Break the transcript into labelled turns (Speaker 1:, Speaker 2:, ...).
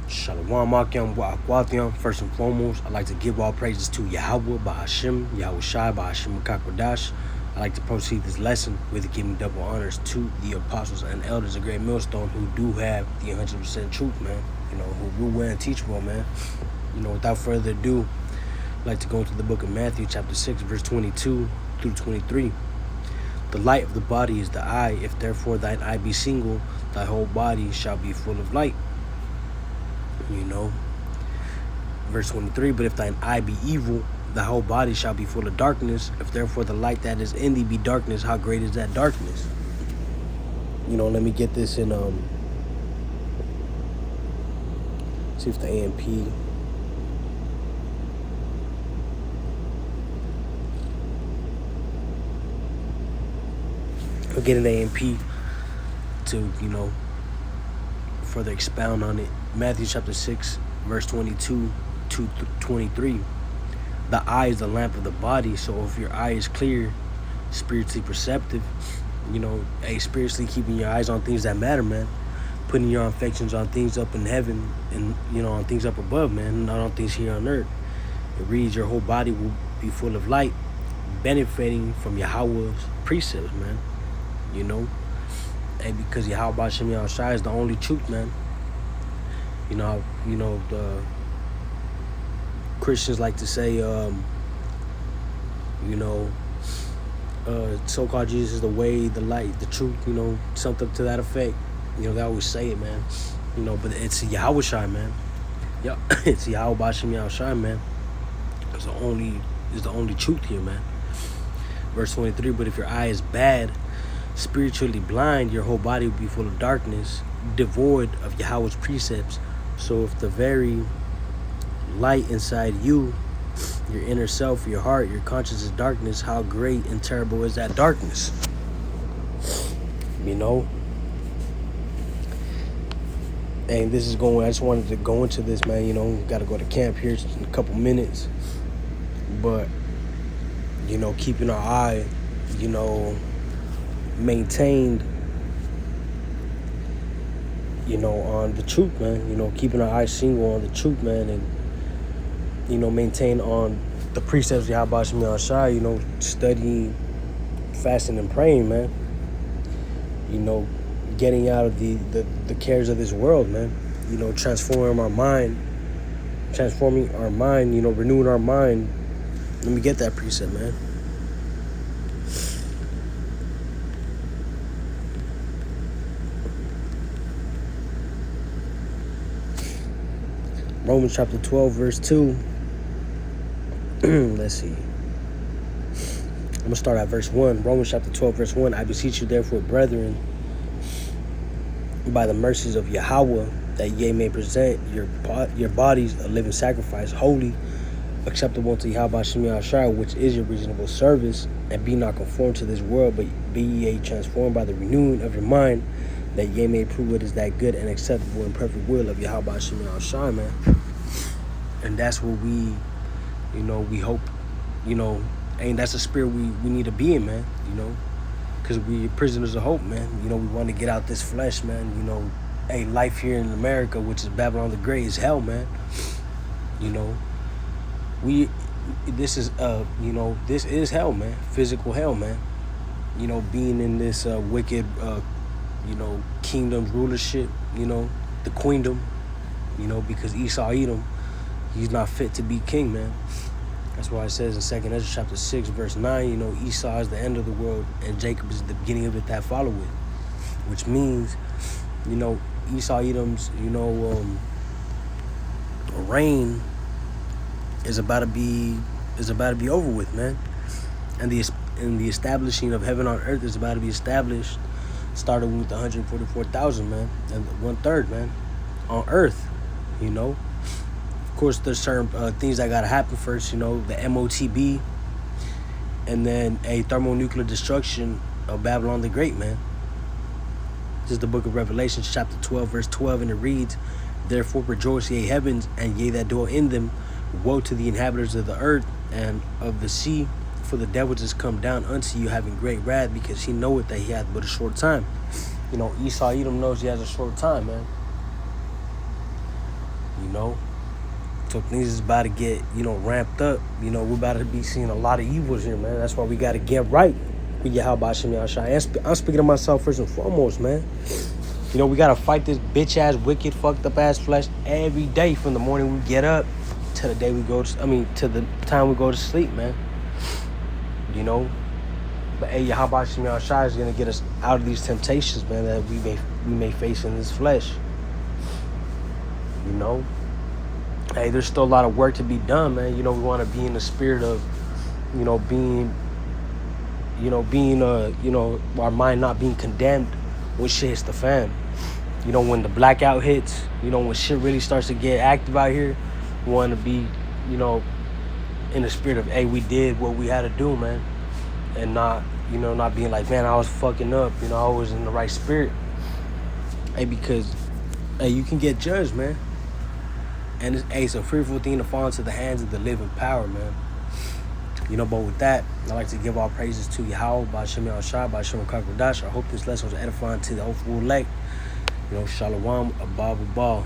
Speaker 1: Shalom Akim wa Akwathiam. First and foremost, I'd like to give all praises to Yahweh, Bahashim, Yahweh Shai, Bahashim Kakwadash. I'd like to proceed this lesson with giving double honors to the apostles and elders of Great Millstone who do have the 100% truth, man. You know, who rule and teachable, man. You know, without further ado, I'd like to go into the book of Matthew, chapter 6, verse 22 through 23. The light of the body is the eye. If therefore thine eye be single, thy whole body shall be full of light. You know, verse 23, but if thine eye be evil, the whole body shall be full of darkness. If therefore the light that is in thee be darkness, how great is that darkness? You know, let me get this in, see if the AMP, I'll get an AMP to, you know, further expound on it. Matthew chapter 6, verse 22 to 23. The eye is the lamp of the body. So if your eye is clear, spiritually perceptive, you know, spiritually keeping your eyes on things that matter, man. Putting your affections on things up in heaven and, you know, on things up above, man, not on things here on earth. It reads your whole body will be full of light, benefiting from Yahweh's precepts, man. You know, and because Yahweh Bashem Yahushua is the only truth, man. You know, the Christians like to say, so-called Jesus is the way, the light, the truth, you know, something to that effect. You know, they always say it, man. You know, but it's Yahushua, man. Yeah, it's Yahweh Bashem Yahushua, man. It's the only truth here, man. Verse 23, but if your eye is bad, spiritually blind, your whole body will be full of darkness, devoid of Yahweh's precepts. So if the very light inside you, your inner self, your heart, your conscience is darkness, how great and terrible is that darkness? You know? And this is I just wanted to go into this, man. You know, got to go to camp here in a couple minutes. But, you know, keeping our eye, you know, maintained, you know, on the truth, man. You know, keeping our eyes single on the truth, man, and, you know, maintain on the precepts of Yahweh Shem Yahushua, you know, studying, fasting, and praying, man. You know, getting out of the cares of this world, man. You know, transforming our mind, you know, renewing our mind. Let me get that precept, man. Romans chapter 12, verse 2. Let's see. I'm going to start at verse 1. Romans chapter 12, verse 1. I beseech you, therefore, brethren, by the mercies of Yahweh, that ye may present your bodies a living sacrifice, holy, acceptable unto Yahweh Shem Yahushua, which is your reasonable service, and be not conformed to this world, but be ye transformed by the renewing of your mind, that ye may prove what is that good and acceptable and perfect will of Yahweh Shem Yahushua, man. And that's what we, you know, we hope, you know, and that's the spirit we need to be in, man, you know, because we prisoners of hope, man. You know, we want to get out this flesh, man. You know, hey, life here in America, which is Babylon the Great, is hell, man. You know, this is hell, man. Physical hell, man. You know, being in this wicked, you know, kingdom rulership, you know, the queendom, you know, because Esau Edom, he's not fit to be king, man. That's why it says in 2nd Ezra chapter 6, verse 9, you know, Esau is the end of the world and Jacob is the beginning of it that follow it. Which means, you know, Esau Edom's, you know, reign is about to be over with, man. And the establishing of heaven on earth is about to be established, starting with 144,000, man, and 1/3, man, on earth, you know. Of course, there's certain things that gotta happen first, you know, the MOTB, and then a thermonuclear destruction of Babylon the Great, man. This is the book of Revelation, chapter 12, verse 12, and it reads, therefore rejoice, ye heavens, and ye that dwell in them. Woe to the inhabitants of the earth and of the sea, for the devil is come down unto you, having great wrath, because he knoweth that he hath but a short time. You know, Esau Edom knows he has a short time, man. you know. So things is about to get, ramped up. We're about to be seeing a lot of evils here, man. That's why we got to get right with Yahweh Hashem Yahushua. I'm speaking to myself first and foremost, man. We got to fight this bitch-ass, wicked, fucked-up-ass flesh every day from the morning we get up to the day we go to, to the time we go to sleep, man. But hey, Yahweh Hashem Yahushua is going to get us out of these temptations, man, that we may face in this flesh. Hey, there's still a lot of work to be done, man. We want to be in the spirit of, our mind not being condemned when shit hits the fan. When the blackout hits, when shit really starts to get active out here, we want to be, in the spirit of, hey, we did what we had to do, man. And not being like, man, I was fucking up. I was in the right spirit. Hey, because, hey, you can get judged, man. And it's a fearful thing to fall into the hands of the living power, man. But with that, I'd like to give all praises to Yahweh, by Hashem Yahushua, by Hashem Kakwadash. I hope this lesson was edifying to the whole elect. Shalom, above, above.